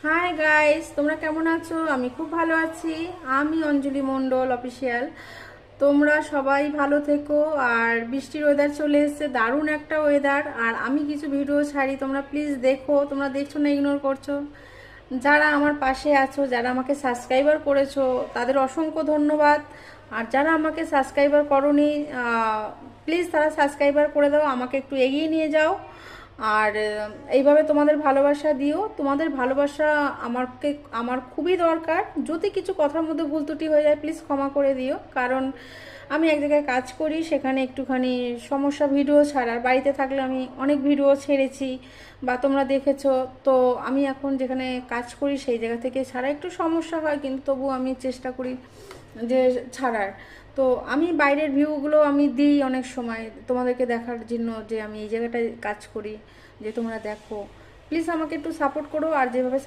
Hi guys, তোমরা কেমন আছো? আমি খুব ভালো আছি। আমি অঞ্জলি মণ্ডল অফিসিয়াল। তোমরা সবাই ভালো থেকো। আর বৃষ্টির ওয়েদার চলে এসেছে, দারুণ একটা ওয়েদার। আর আমি কিছু ভিডিও ছাড়ি, তোমরা প্লিজ দেখো। তোমরা দেখছো না, ইগনোর করছো। যারা আমার পাশে আছো, যারা আমাকে সাবস্ক্রাইবার করেছো, তাদের অসংখ্য ধন্যবাদ। আর যারা আমাকে সাবস্ক্রাইবার করোনি, প্লিজ তারা সাবস্ক্রাইবার করে দাও, আমাকে একটু এগিয়ে নিয়ে যাও। আর এইভাবে তোমাদের ভালোবাসা দিও। তোমাদের ভালোবাসা আমার খুবই দরকার। যদি কিছু কথার মধ্যে ভুল ত্রুটি হয়ে যায়, প্লিজ ক্ষমা করে দিও। কারণ আমি এক জায়গায় কাজ করি, সেখানে একটুখানি সমস্যা ভিডিও ছাড়ার। বাড়িতে থাকলে আমি অনেক ভিডিও ছেড়েছি বা তোমরা দেখেছো। তো আমি এখন যেখানে কাজ করি সেই জায়গা থেকে ছাড়া একটু সমস্যা হয়, কিন্তু তবু আমি চেষ্টা করি যে ছাড়ার। তো আমি বাইরের ভিউগুলো আমি দিই অনেক সময় তোমাদেরকে দেখার জন্য, যে আমি এই জায়গাটায় কাজ করি, যে তোমরা দেখো। প্লিজ আমাকে একটু সাপোর্ট করো। আর যেভাবে